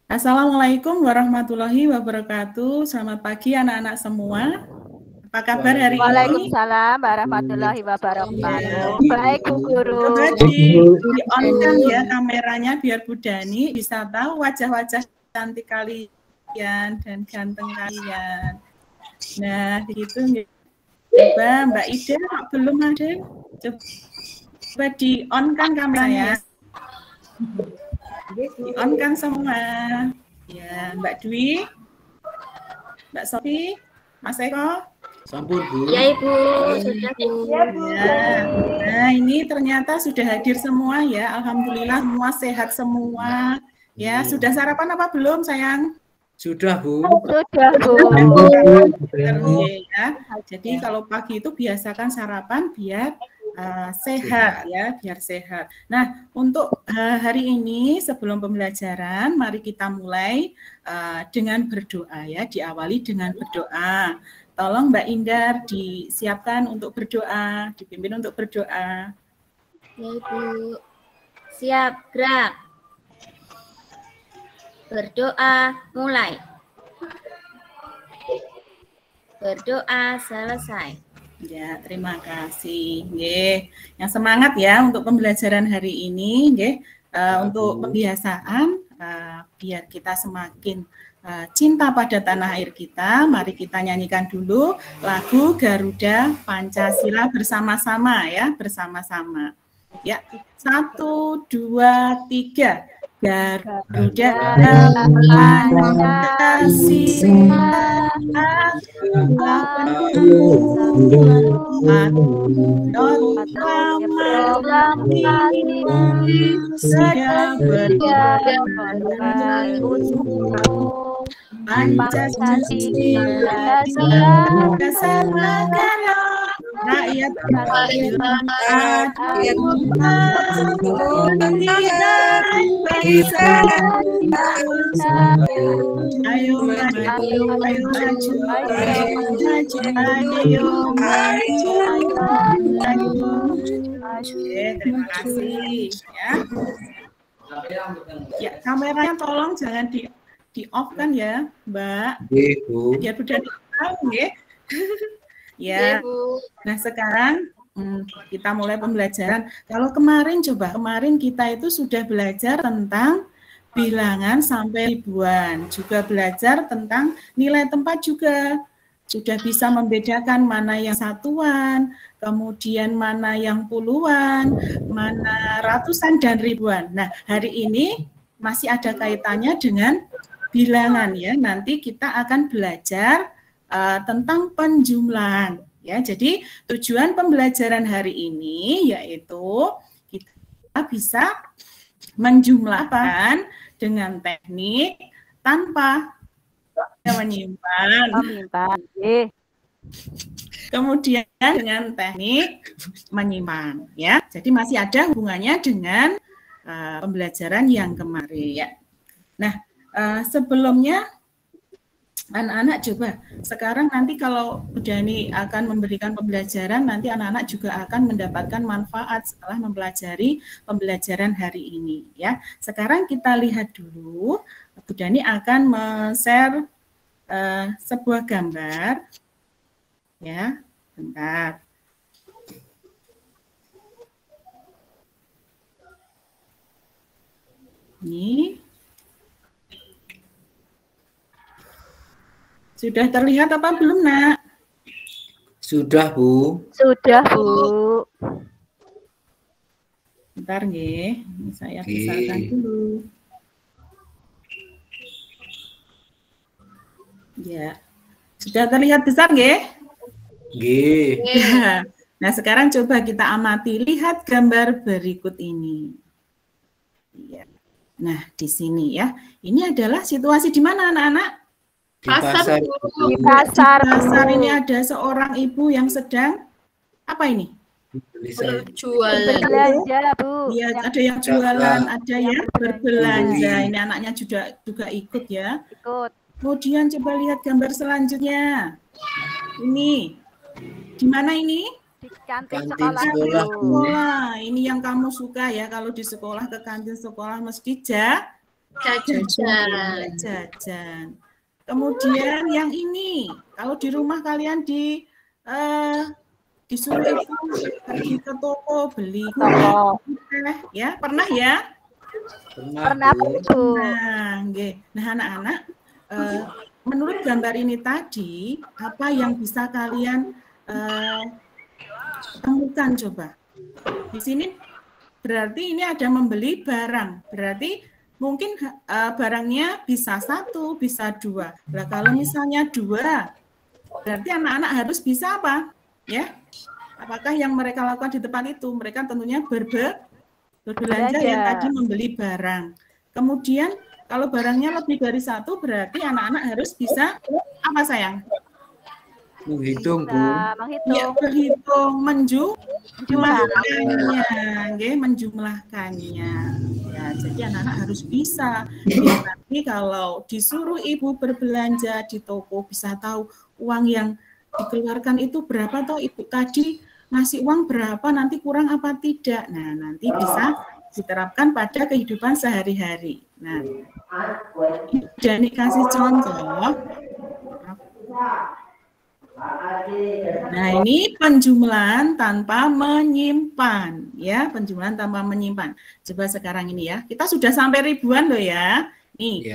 Assalamualaikum warahmatullahi wabarakatuh. Selamat pagi anak-anak semua. Apa kabar hari ini? Waalaikumsalam warahmatullahi wabarakatuh. Baik, Bu Guru. Coba di-on-kan ya kameranya biar Bu Dani bisa tahu wajah-wajah cantik kalian dan ganteng kalian. Nah, begitu. Coba Mbak Ida, belum ada? Coba di-on-kan kameranya. Di-on-kan semua. Ya, Mbak Dwi, Mbak Sofi, Mas Eko. Sampun, Bu. Ya, Ibu. Sudah, Bu. Ya, Bu. Nah, ini ternyata sudah hadir semua ya. Alhamdulillah semua sehat semua. Ya, sudah sarapan apa belum, sayang? Sudah, Bu. Sudah, Bu. Ya. Jadi kalau pagi itu biasakan sarapan biar sehat ya, biar sehat. Nah, untuk hari ini sebelum pembelajaran, mari kita mulai dengan berdoa ya, diawali dengan berdoa. Tolong Mbak Indar disiapkan untuk berdoa, dipimpin untuk berdoa. Ya, Ibu. Siap, gerak. Berdoa, mulai. Berdoa, selesai. Ya, terima kasih. Nggih. Yang semangat ya untuk pembelajaran hari ini, nggih. Untuk kebiasaan biar kita semakin cinta pada tanah air kita, mari kita nyanyikan dulu lagu Garuda Pancasila bersama-sama ya, bersama-sama. Ya, 1, 2, 3. Garuda Pancasila Pancasila dasar negara rakyat ayo terima kasih ya. Ya, kameranya tolong jangan di off kan ya, Mbak. Biar udah tahu ya. Ya. Nah, sekarang kita mulai pembelajaran. Kalau kemarin kita itu sudah belajar tentang bilangan sampai ribuan, juga belajar tentang nilai tempat juga. Sudah bisa membedakan mana yang satuan, kemudian mana yang puluhan, mana ratusan dan ribuan. Nah, hari ini masih ada kaitannya dengan bilangan ya. Nanti kita akan belajar tentang penjumlahan ya. Jadi tujuan pembelajaran hari ini yaitu kita bisa menjumlahkan dengan teknik tanpa menyimpan. Kemudian dengan teknik menyimpan ya. Jadi masih ada hubungannya dengan pembelajaran yang kemarin ya. Nah, sebelumnya anak-anak coba sekarang nanti kalau Bu Dani akan memberikan pembelajaran, nanti anak-anak juga akan mendapatkan manfaat setelah mempelajari pembelajaran hari ini ya. Sekarang kita lihat dulu, Bu Dani akan men-share sebuah gambar ya. Bentar. Ini sudah terlihat apa belum, Nak? Sudah, Bu. Sudah, Bu. Bentar, nggih. Saya besarkan dulu. Ya. Sudah terlihat besar, nggih? Nggih. Nah, sekarang coba kita amati. Lihat gambar berikut ini. Ya. Nah, di sini ya. Ini adalah situasi di mana, anak-anak? Di pasar. Di pasar. Di pasar ini ada seorang ibu yang sedang apa ini? Jualan. Berbelanja, Bu. Ya, ada yang jualan, ada yang berbelanja. Ini anaknya juga ikut ya. Ikut. Kemudian coba lihat gambar selanjutnya. Ini. Di mana ini? Di kantin Kantin sekolah. Sekolah. Ini yang kamu suka ya, kalau di sekolah ke kantin sekolah mesti Jajan. Kemudian yang ini, kalau di rumah kalian disuruh ibu pergi ke toko beli ya, pernah ya? Pernah, Bu. Nah, anak-anak, menurut gambar ini tadi, apa yang bisa kalian temukan coba? Di sini berarti ini ada membeli barang, berarti mungkin barangnya bisa 1, bisa 2. Nah, kalau misalnya 2, berarti anak-anak harus bisa apa? Ya, apakah yang mereka lakukan di tempat itu? Mereka tentunya berbelanja ya, tadi membeli barang. Kemudian kalau barangnya lebih dari 1, berarti anak-anak harus bisa apa sayang? Menghitung, Bu. Ya, berhitung, menjumlahkannya. Ya, jadi anak-anak harus bisa. Ya, tapi kalau disuruh ibu berbelanja di toko, bisa tahu uang yang dikeluarkan itu berapa, atau ibu tadi ngasih uang berapa, nanti kurang apa tidak. Nah, nanti bisa diterapkan pada kehidupan sehari-hari. Nah, dan kasih contoh. Nah, ini penjumlahan tanpa menyimpan, ya, penjumlahan tanpa menyimpan. Coba sekarang ini ya, kita sudah sampai ribuan loh ya. Nih,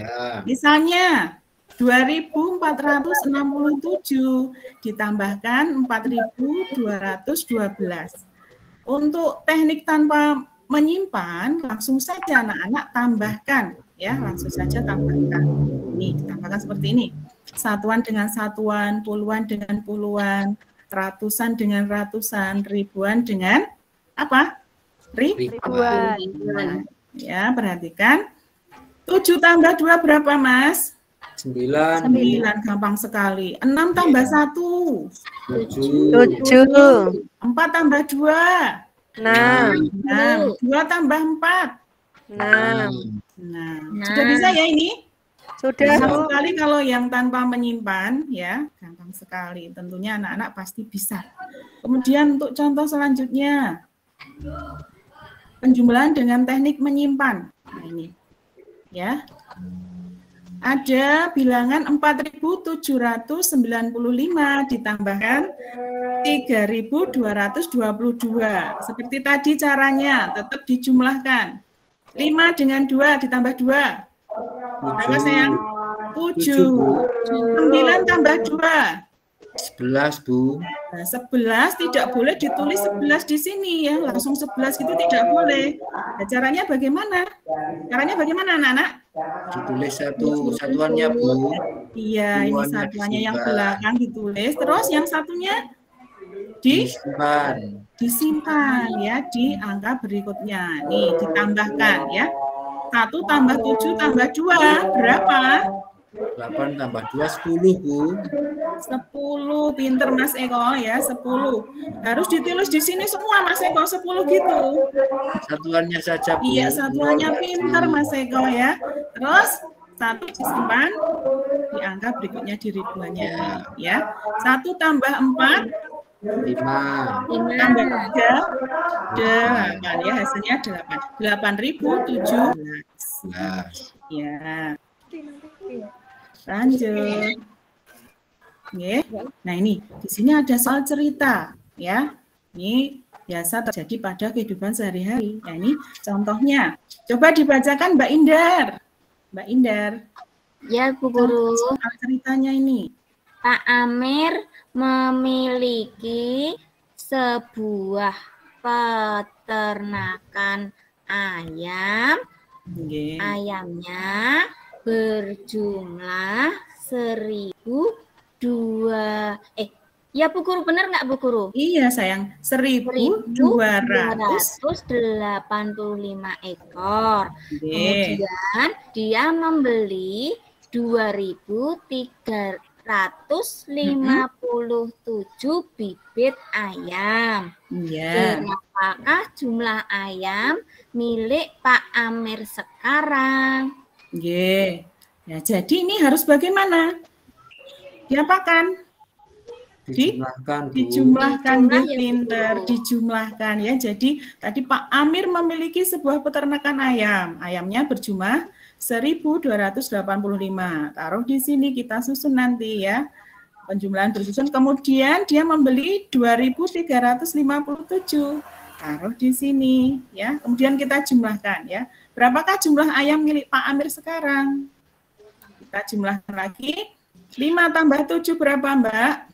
misalnya 2.467 ditambahkan 4.212. Untuk teknik tanpa menyimpan, langsung saja anak-anak tambahkan, ya, langsung saja tambahkan. Ini ditambahkan seperti ini. Satuan dengan satuan, puluhan dengan puluhan, ratusan dengan ratusan, ribuan dengan apa? Ribuan. Ya, perhatikan. 7 tambah 2 berapa, Mas? 9. 9, gampang sekali. 6 tambah 1. 7. 4 tambah 2. 6. 2 tambah 4. 6. Nah, sudah bisa ya ini? Sudah. Gampang sekali kalau yang tanpa menyimpan, ya, gampang sekali. Tentunya anak-anak pasti bisa. Kemudian untuk contoh selanjutnya, penjumlahan dengan teknik menyimpan. Nah, ini, ya. Ada bilangan 4.795 ditambahkan 3.222. Seperti tadi caranya, tetap dijumlahkan. 5 dengan 2 ditambah 2. Berapa sayang? 7. 9 tambah 2. 11, Bu. Nah, 11 tidak boleh ditulis 11 di sini ya. Langsung 11 itu tidak boleh. Nah, caranya bagaimana? Caranya bagaimana anak-anak? Ditulis satuannya, Bu. Iya, ini satuannya yang belakang ditulis. Terus yang satunya disimpan ya di angka berikutnya. Nih, ditambahkan ya. 1 tambah 7 tambah 2 berapa? 8 tambah 2, 10, Bu. 10, pinter Mas Eko ya, 10. Harus ditulis di sini semua Mas Eko, 10 gitu. Satuannya saja, Bu. Iya, satuannya pinter Mas Eko ya. Terus 1 disimpan di angka berikutnya di ribuannya ya. 1 tambah 4 5. tambah 3 8 ya, hasilnya 8. 8.017. Ya. Lanjut. Oke. Nah, ini di sini ada soal cerita ya. Ini biasa terjadi pada kehidupan sehari-hari. Nah, ini contohnya. Coba dibacakan Mbak Indar. Mbak Indar. Ya, Bu Guru. Soal ceritanya ini. Pak Amir memiliki sebuah peternakan ayam. Ayamnya berjumlah 1.002. Ya Bu Guru, benar nggak Bu Guru? Iya sayang, 1.285 ekor. Kemudian dia membeli 2.357 bibit ayam. Berapakah jumlah ayam milik Pak Amir sekarang? Ya, jadi ini harus bagaimana? Diapakan? Dijumlahkan, pinter, dijumlahkan ya. Jadi tadi Pak Amir memiliki sebuah peternakan ayam. Ayamnya berjumlah 1.285. Taruh di sini, kita susun nanti ya. Penjumlahan bersusun. Kemudian dia membeli 2.357. Taruh di sini ya. Kemudian kita jumlahkan ya. Berapakah jumlah ayam milik Pak Amir sekarang? Kita jumlahkan lagi. 5 tambah 7 berapa, Mbak?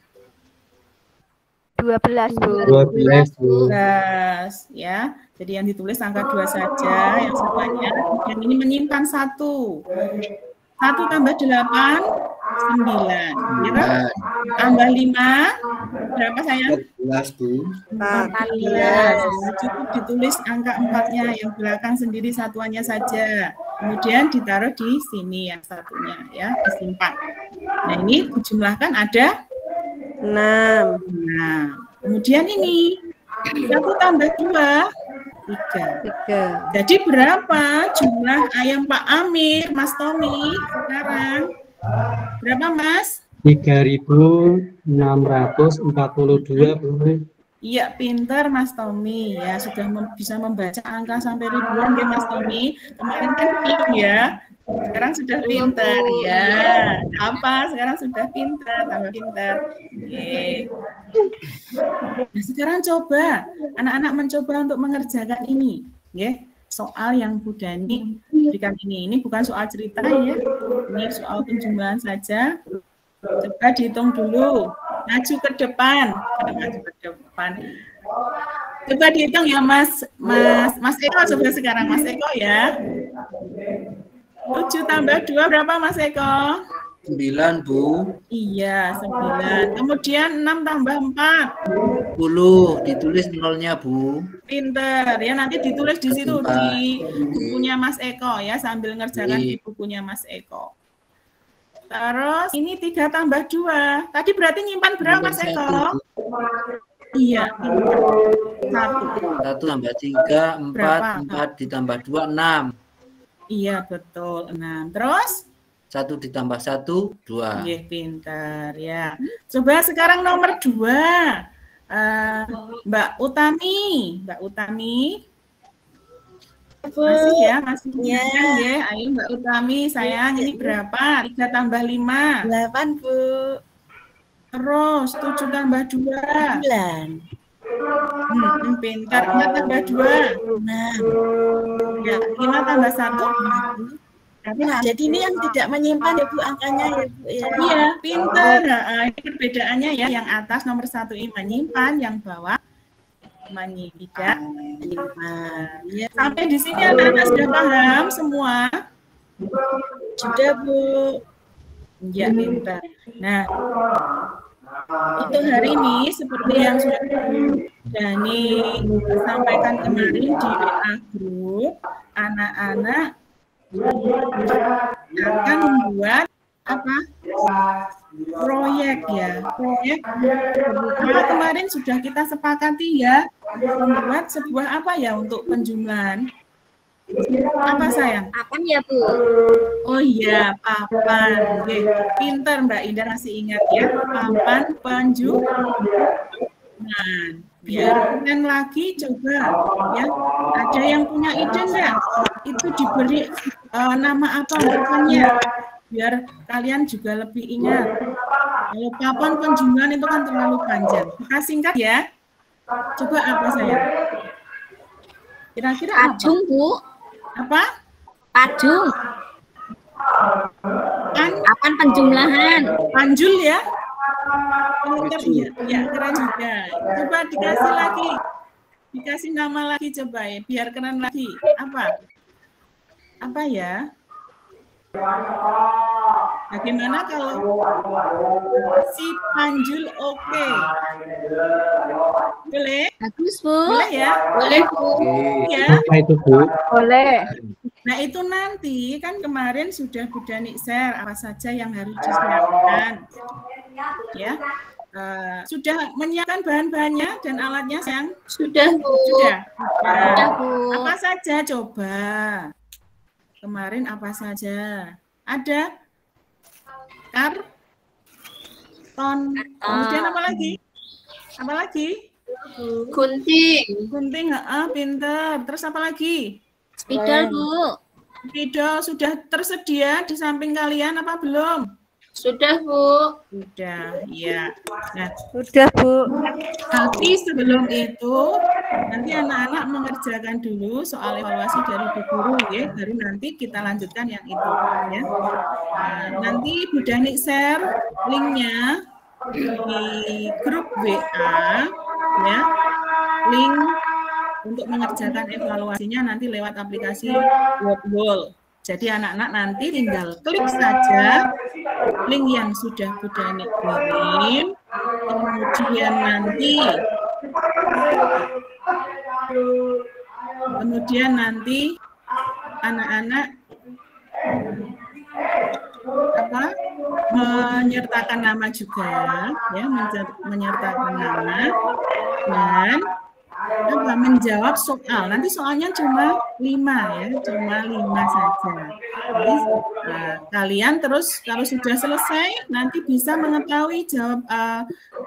12, Bu. 12, Bu. 12 ya. Jadi yang ditulis angka 2 saja yang satunya. Yang ini menyimpan 1. 1 tambah 8 9. Ya, tambah 5 berapa sayang? 14, Bu. 14. Cukup ditulis angka 4-nya, yang belakang sendiri satuannya saja. Kemudian ditaruh di sini yang satunya ya, disimpan. Nah, ini dijumlahkan ada 6. Nah, kemudian ini 1 tambah 2 3. Jadi berapa jumlah ayam Pak Amir, Mas Tommy sekarang? Berapa, Mas? 3.642, Bu. Iya, pintar Mas Tommy ya, sudah bisa membaca angka sampai ribuan ya Mas Tommy. Kemarin kan ya, sekarang sudah pintar ya. Apa? Sekarang sudah pintar, tambah pintar. Oke. Nah, sekarang coba anak-anak mencoba untuk mengerjakan ini, ya. Soal yang Bu Dani berikan ini bukan soal cerita ya, ini soal penjumlahan saja. Coba dihitung dulu, maju ke depan, Coba dihitung ya Mas Eko, coba sekarang Mas Eko ya. 7 tambah 2 berapa Mas Eko? 9, Bu. Iya, 9. Kemudian 6 tambah 4. 10, ditulis nolnya, Bu. Pinter ya, nanti ditulis di situ di bukunya Mas Eko ya, sambil ngerjakan di bukunya Mas Eko. Terus ini 3 tambah 2. Tadi berarti nyimpan berapa Mas Eko? Iya, 1 tambah 3, 4 ditambah 2, 6. Iya, betul, 6. Terus 1 ditambah 1, 2. Iya, pintar ya. Coba sekarang nomor 2. Mbak Utami. Masih ya, masih ya. Ayo Mbak Utami, sayang, ini berapa? 3 tambah 5. 8, Bu. Terus 7 tambah 2. 9. Pintar. 4 tambah 2. 6. Ya, 5 tambah 1. Nah, jadi ini yang tidak menyimpan ya Bu angkanya ya Bu ya. Iya, pintar. Ini perbedaannya ya, yang atas nomor 1 ini menyimpan, yang bawah tidak menyimpan. Ya, sampai di sini anak-anak sudah paham semua? Sudah, Bu. Ya, pintar. Nah, untuk hari ini seperti yang sudah Dani sampaikan kemarin di WA Group, anak-anak akan membuat apa? Proyek ya. Proyek kemarin sudah kita sepakati ya, membuat sebuah apa ya untuk penjumlahan. Apa sayang? Papan ya Bu? Oh iya, papan. Oke, pintar Mbak Indah masih ingat ya, papan penjumlahan. Biar kalian lagi coba ya. Ada yang punya ide enggak? Itu diberi nama apa papannya? Biar kalian juga lebih ingat. Kalau papan penjumlahan itu kan terlalu panjang. Kita singkat ya. Coba apa sayang? Kira-kira apa? Pajung, Bu. Apa? Pajung. Papan penjumlahan. Panjul ya? Pintar ya, keren juga. Coba dikasih lagi. Dikasih nama lagi coba ya, biar keren lagi. Apa? Apa ya? Bagaimana kalau si Panjul oke? Boleh? Bagus, Bu. Boleh ya? Boleh, Bu. Ya. Apa itu, Bu? Boleh. Nah, itu nanti kan kemarin sudah Bu Dani share apa saja yang harus disiapkan. Ya. Sudah menyiapkan bahan-bahannya dan alatnya, sayang? Sudah, Bu. Sudah, Bu. Apa saja coba? Kemarin apa saja? Ada karton. Kemudian apa lagi? Apa lagi? Gunting. Gunting, pinter. Terus apa lagi? Spidol, Bu. Ridho sudah tersedia di samping kalian apa belum? Sudah, Bu. Sudah, ya. Nah, Sudah, Bu. tapi sebelum itu nanti anak-anak mengerjakan dulu soal evaluasi dari Bu Guru ya, baru nanti kita lanjutkan yang itu ya. Nah, nanti Bu Dani share linknya di grup WA ya. Link untuk mengerjakan evaluasinya nanti lewat aplikasi Wordwall. Jadi anak-anak nanti tinggal klik saja link yang sudah Bu Dani kirim, kemudian nanti anak-anak menyertakan nama juga ya, menyertakan nama dan menjawab soal. Nanti soalnya cuma 5 ya, cuma 5 saja. Jadi kalian terus kalau sudah selesai nanti bisa mengetahui jawab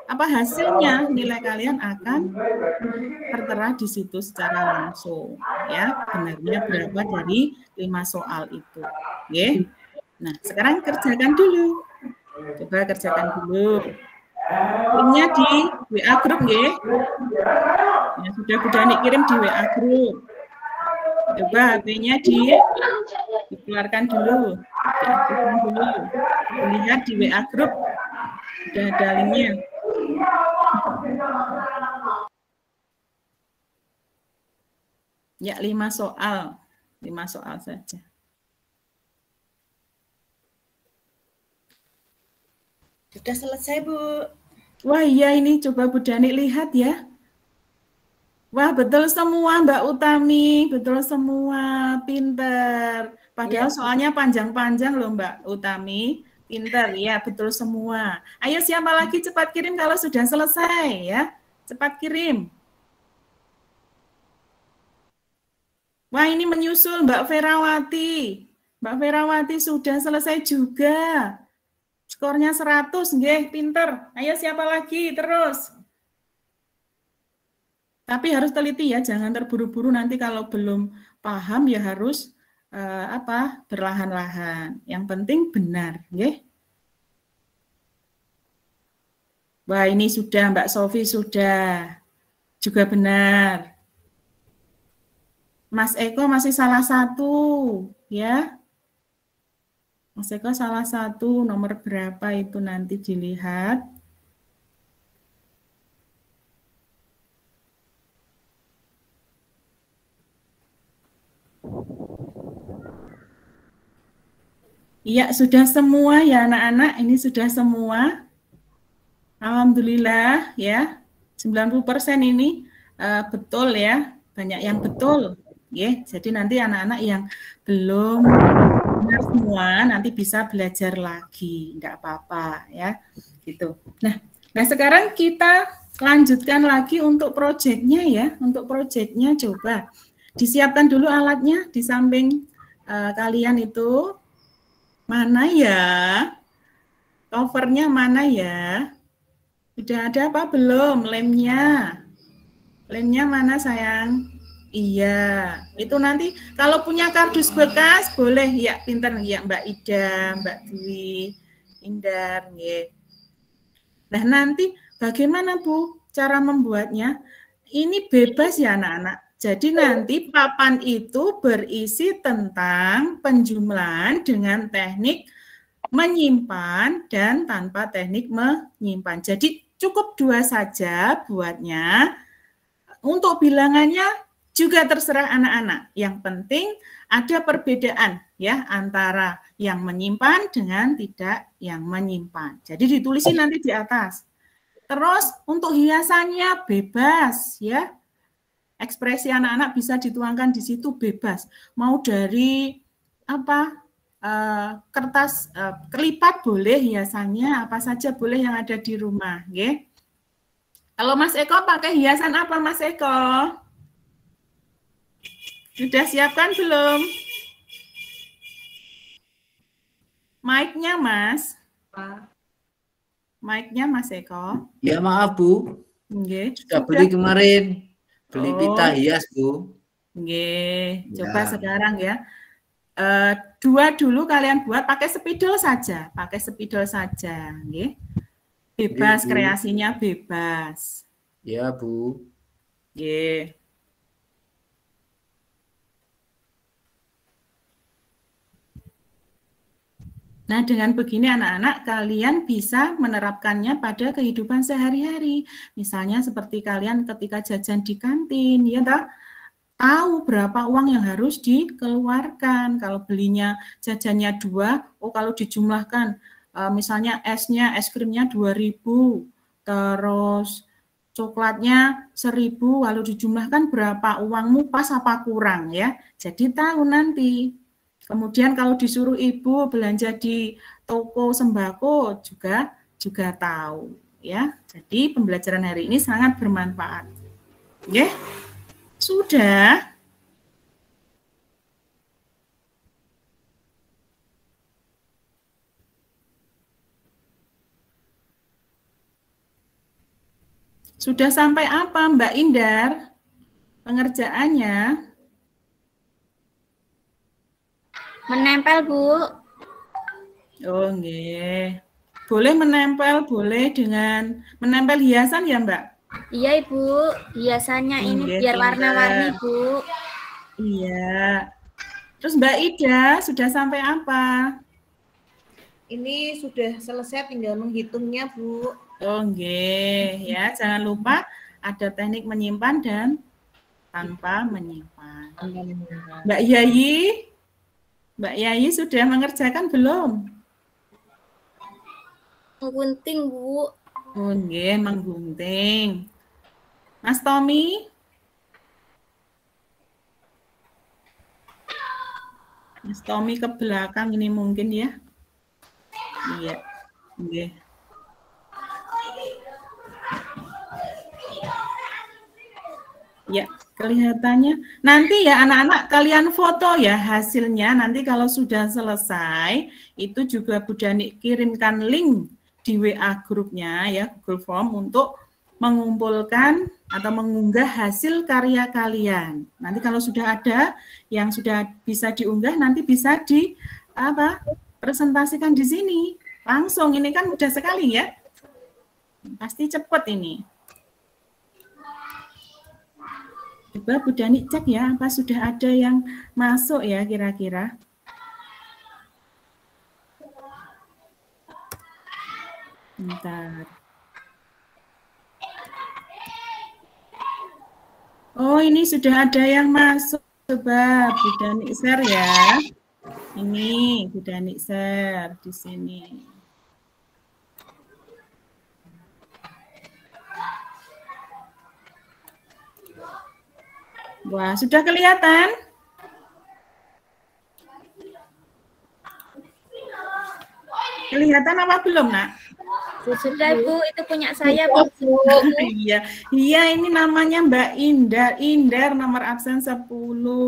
hasilnya, nilai kalian akan tertera di situ secara langsung ya, benarnya berapa dari 5 soal itu. Oke. Nah, sekarang kerjakan dulu. Coba kerjakan dulu. Linknya di WA grup ya. Ya, sudah Bu Dani kirim di WA grup. Coba HP-nya dikeluarkan dulu. Diaktifkan dulu. Lihat di WA grup. Sudah ada linknya. Ya, 5 soal. 5 soal saja. Sudah selesai, Bu. Wah, iya ini coba Bu Dani lihat ya. Wah, betul semua Mbak Utami, betul semua, pinter. Padahal soalnya panjang-panjang loh Mbak Utami, pinter, ya betul semua. Ayo siapa lagi cepat kirim kalau sudah selesai ya, cepat kirim. Wah, ini menyusul Mbak Ferawati. Mbak Ferawati sudah selesai juga. Skornya 100, nggih, pinter. Ayo siapa lagi terus. Tapi harus teliti ya, jangan terburu-buru nanti kalau belum paham ya harus berlahan-lahan. Yang penting benar, nggih. Wah, ini sudah Mbak Sofi sudah. Juga benar. Mas Eko masih salah 1, ya. Mas Eko salah 1, nomor berapa itu nanti dilihat. Iya, sudah semua ya anak-anak, ini sudah semua. Alhamdulillah ya, 90% ini betul ya, banyak yang betul. Ya, jadi nanti anak-anak yang belum benar semua nanti bisa belajar lagi, enggak apa-apa ya, gitu. Nah, sekarang kita lanjutkan lagi untuk proyeknya ya. Untuk proyeknya coba disiapkan dulu alatnya di samping kalian itu. Mana ya? Covernya mana ya? Sudah ada apa belum lemnya? Lemnya mana sayang? Iya, itu nanti kalau punya kardus bekas boleh ya, pinter ya Mbak Ida, Mbak Dwi, Indar, ya. Nah nanti bagaimana Bu cara membuatnya? Ini bebas ya anak-anak. Jadi nanti papan itu berisi tentang penjumlahan dengan teknik menyimpan dan tanpa teknik menyimpan. Jadi cukup 2 saja buatnya. Untuk bilangannya juga terserah anak-anak. Yang penting ada perbedaan ya antara yang menyimpan dengan tidak yang menyimpan. Jadi ditulisin nanti di atas. Terus untuk hiasannya bebas ya. Ekspresi anak-anak bisa dituangkan di situ bebas. Mau dari kertas kelipat boleh hiasannya, apa saja boleh yang ada di rumah, nggih. Kalau Mas Eko pakai hiasan apa Mas Eko? Sudah siapkan belum? Mic-nya Mas. Mic-nya Mas Eko. Ya maaf Bu. Nggih. Sudah beli kemarin. Beli pita hias Bu. Nggih. Coba sekarang ya. 2 dulu kalian buat pakai spidol saja, nggih. Bebas, kreasinya bebas. Ya, Bu. Nggih. Nah, dengan begini anak-anak kalian bisa menerapkannya pada kehidupan sehari-hari. Misalnya seperti kalian ketika jajan di kantin, ya toh? Tahu berapa uang yang harus dikeluarkan. Kalau belinya jajannya 2, oh kalau dijumlahkan misalnya es krimnya 2.000, terus coklatnya 1.000, lalu dijumlahkan berapa uangmu pas apa kurang ya. Jadi tahu nanti. Kemudian kalau disuruh ibu belanja di toko sembako juga tahu ya. Jadi pembelajaran hari ini sangat bermanfaat. Oke? Sudah. Sudah sampai apa Mbak Indar pengerjaannya? Menempel, Bu. Oh, nggih. Boleh menempel, boleh dengan menempel hiasan ya, Mbak? Iya, Ibu. Hiasannya ini biar warna-warni, Bu. Iya. Terus Mbak Ida sudah sampai apa? Ini sudah selesai, tinggal menghitungnya, Bu. Oh, nggih. Ya, jangan lupa ada teknik menyimpan dan tanpa menyimpan. Mbak Yayi sudah mengerjakan belum? Menggunting, Bu. Oh, nggih, menggunting. Mas Tommy? Mas Tommy ke belakang ini mungkin ya? Iya. Nggih. Ya, kelihatannya. Nanti ya anak-anak kalian foto ya hasilnya. Nanti kalau sudah selesai, itu juga Bu Dani kirimkan link di WA grupnya ya, Google Form untuk mengumpulkan atau mengunggah hasil karya kalian. Nanti kalau sudah ada yang sudah bisa diunggah, nanti bisa presentasikan di sini. Langsung, ini kan mudah sekali ya. Pasti cepat ini. Coba Bu Dani cek ya, apa sudah ada yang masuk ya kira-kira. Bentar. Oh, ini sudah ada yang masuk. Coba Bu Dani share ya. Ini Bu Dani share di sini. Wah, sudah kelihatan? Kelihatan apa belum, Nak? Sudah, Bu, itu punya saya, Bu. Iya, ini namanya Mbak Indar nomor absen 10.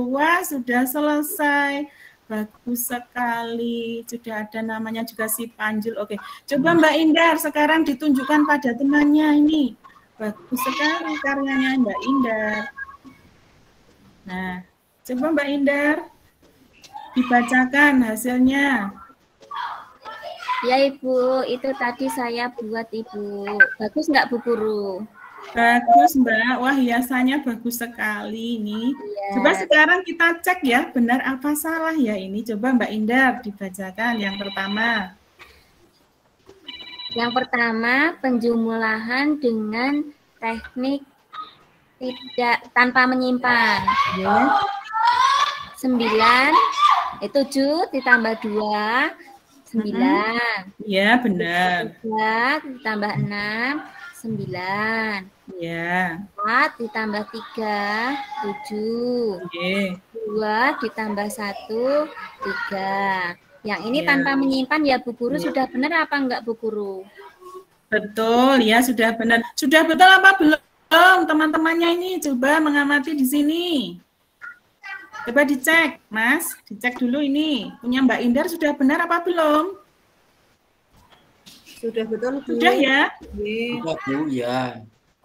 Wah, sudah selesai. Bagus sekali. Sudah ada namanya juga si Panjul. Oke, coba Mbak Indar sekarang ditunjukkan pada temannya ini. Bagus sekali karyanya Mbak Indar. Nah, coba Mbak Indar dibacakan hasilnya. Ya, Ibu, itu tadi saya buat, Ibu. Bagus nggak, Bu Guru? Bagus, Mbak. Wah, hiasannya bagus sekali ini. Ya. Coba sekarang kita cek ya, benar apa salah ya ini. Coba Mbak Indar dibacakan yang pertama. Yang pertama, penjumlahan dengan teknik tanpa menyimpan. Ya. 9, 7 ditambah 2, 9. Iya, benar. 3 ditambah 6, 9. Iya. 4 ditambah 3, 7. Oke. 2 ditambah 1, 3. Yang ini tanpa menyimpan ya, Bu Guru. Sudah benar apa enggak, Bu Guru? Betul, ya sudah benar. Sudah betul apa belum? Teman-temannya ini coba mengamati di sini. Coba dicek, Mas. Dicek dulu ini. Punya Mbak Indar sudah benar apa belum? Sudah betul, Bu. Sudah ya? Sudah, Bu, ya.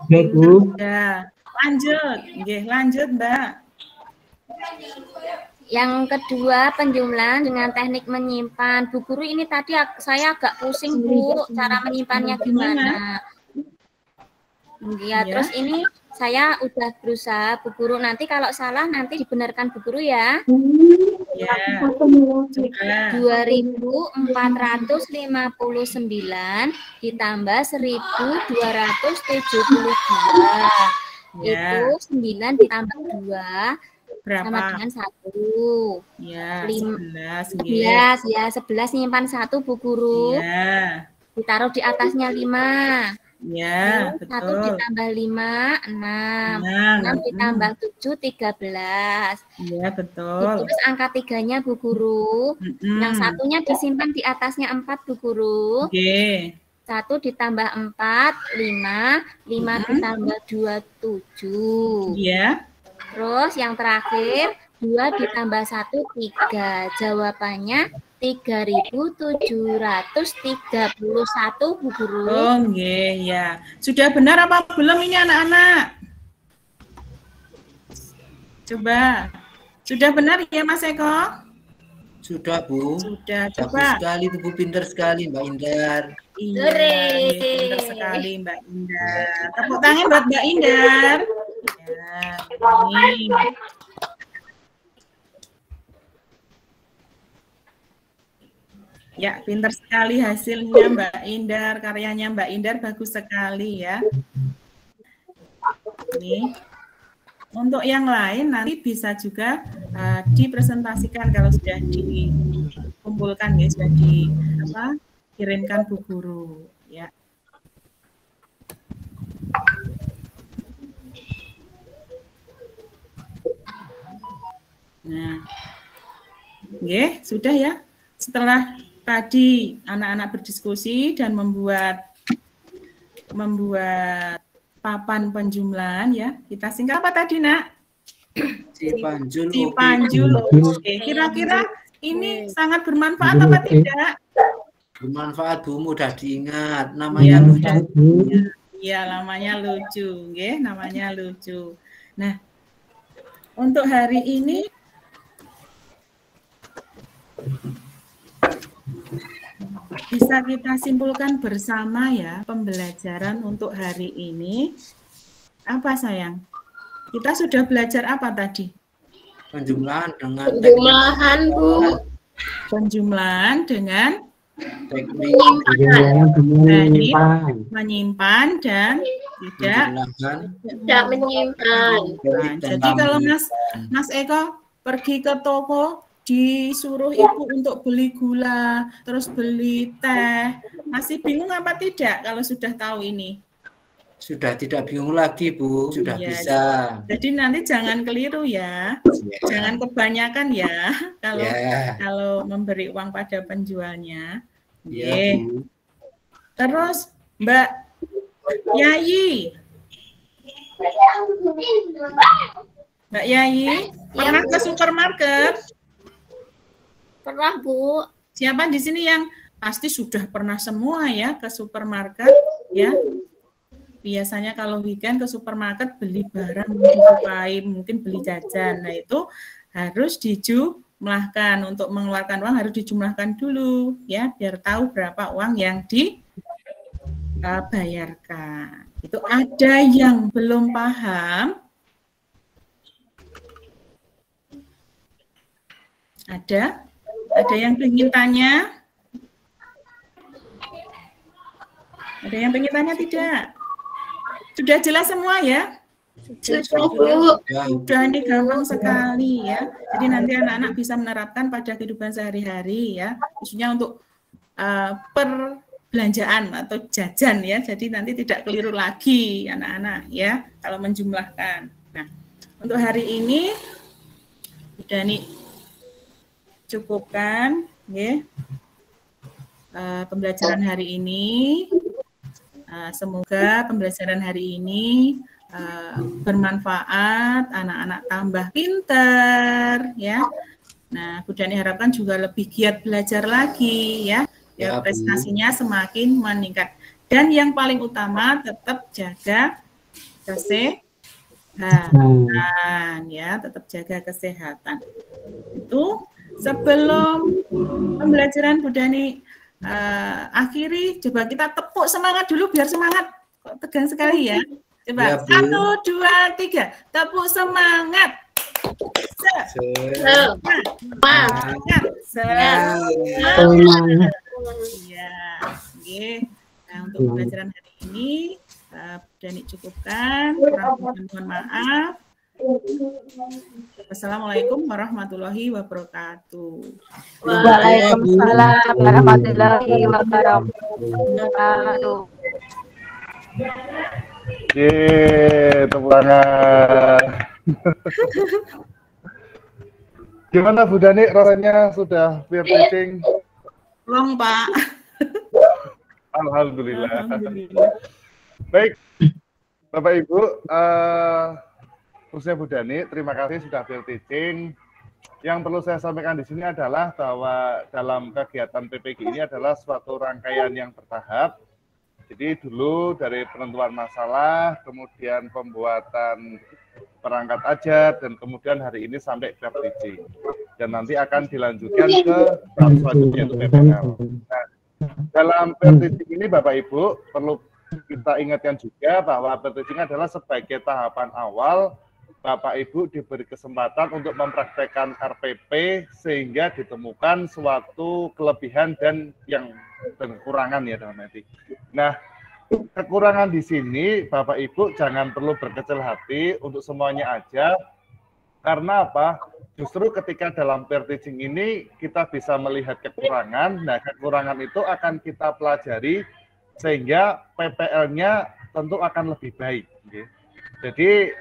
Ya, Bu. Ya. Lanjut. Nggih, lanjut, Mbak. Yang kedua, penjumlahan dengan teknik menyimpan. Bu Guru, ini tadi saya agak pusing, Bu, cara menyimpannya gimana? Ya, terus ini saya udah berusaha, Bu Guru. Nanti kalau salah nanti dibenarkan Bu Guru ya. Ya. 2.459 ditambah 1.272. Ya. Itu 9 ditambah 2 Berapa? sama dengan 1. Ya, 11 11. ya, 11 nyimpan 1 Bu Guru. Ya. Ditaruh di atasnya 5. Ya, 1 betul. ditambah 5, 6. 6 ditambah 7, 13. Iya, betul. Terus angka 3-nya Bu Guru. Yang satunya disimpan di atasnya 4 Bu Guru. Oke. 1 ditambah 4, 5. 5 ditambah 2, 7. Iya. Terus yang terakhir 2 ditambah 1, 3. Jawabannya 3.731 Bu Guru. Oh, ya. Sudah benar apa belum ini anak-anak? Coba. Sudah benar ya Mas Eko? Sudah, Bu. Sudah, Bagus coba. sekali, Bu. Pinter sekali, Mbak Indar. Iya, pintar sekali Mbak Indar. Tepuk tangan buat Mbak Indar. Ya, ini. Ya, pintar sekali hasilnya Mbak Indar. Karyanya Mbak Indar bagus sekali ya. Ini. Untuk yang lain nanti bisa juga dipresentasikan kalau sudah dikumpulkan ya, sudah kirimkan Bu Guru ya. Nah, sudah ya. Setelah tadi anak-anak berdiskusi dan membuat papan penjumlahan ya. Kita singkat apa tadi, Nak? Cipanjul. Cipanjul. Oke, kira-kira ini sangat bermanfaat apa tidak? Bermanfaat, Bu, mudah diingat. Namanya lucu. Iya, namanya lucu, nggih, namanya lucu. Nah, untuk hari ini bisa kita simpulkan bersama ya, pembelajaran untuk hari ini. Apa sayang? Kita sudah belajar apa tadi? Penjumlahan dengan Penjumlahan, Bu. Penjumlahan dengan teknik menyimpan dan tidak menyimpan. Nah, jadi kalau Mas Eko pergi ke toko, disuruh ibu untuk beli gula, terus beli teh, masih bingung apa tidak kalau sudah tahu ini? Sudah tidak bingung lagi, Bu. Sudah bisa. Jadi nanti jangan keliru ya. Jangan kebanyakan ya kalau memberi uang pada penjualnya. Bu. Terus Mbak Yayi. Mbak Yayi, pernah ke supermarket? Pernah, Bu. Siapa di sini yang pasti sudah pernah semua ya ke supermarket ya? Biasanya kalau weekend ke supermarket beli barang disukai, mungkin beli jajan. Nah, itu harus dijumlahkan. Untuk mengeluarkan uang harus dijumlahkan dulu ya, biar tahu berapa uang yang dibayarkan. Itu ada yang belum paham? Ada yang ingin tanya? Ada yang ingin tanya tidak? Sudah jelas semua ya? Sudah, ini gampang sekali ya. Jadi nanti anak-anak bisa menerapkan pada kehidupan sehari-hari ya, khususnya untuk perbelanjaan atau jajan ya. Jadi nanti tidak keliru lagi anak-anak ya kalau menjumlahkan. Nah, untuk hari ini sudah nih cukupkan ya. Pembelajaran hari ini. Semoga pembelajaran hari ini bermanfaat, anak-anak tambah pintar ya. Nah, Bu Dani harapkan juga lebih giat belajar lagi ya, biar prestasinya semakin meningkat. Dan yang paling utama tetap jaga kesehatan ya, tetap jaga kesehatan. Itu sebelum pembelajaran Bu Dani akhiri, coba kita tepuk semangat dulu biar semangat. Kok tegang sekali ya. Coba ya, 1, 2, 3, tepuk semangat. Semangat. Ya, oke. Nah, untuk pembelajaran hari ini Dani cukupkan. Mohon maaf. Wassalamualaikum warahmatullahi wabarakatuh. Waalaikumsalam warahmatullahi wabarakatuh. Tepuk tangan. Gimana Bu Dani rasanya sudah peer teaching? Belum, Pak. Alhamdulillah. Baik, Bapak Ibu, khususnya Bu Dani, terima kasih sudah peer teaching. Yang perlu saya sampaikan di sini adalah bahwa dalam kegiatan PPG ini adalah suatu rangkaian yang bertahap. Jadi dulu dari penentuan masalah, kemudian pembuatan perangkat ajar, dan kemudian hari ini sampai peer teaching. Dan nanti akan dilanjutkan ke tahap selanjutnya untuk PPL. Nah, dalam peer teaching ini Bapak Ibu perlu kita ingatkan juga bahwa peer teaching adalah sebagai tahapan awal Bapak Ibu diberi kesempatan untuk mempraktekkan RPP sehingga ditemukan suatu kelebihan dan kekurangan ya dalam arti. Nah, kekurangan di sini Bapak Ibu jangan perlu berkecil hati, untuk semuanya aja. Karena apa? Justru ketika dalam peer teaching ini kita bisa melihat kekurangan. Nah, kekurangan itu akan kita pelajari sehingga PPL-nya tentu akan lebih baik. Jadi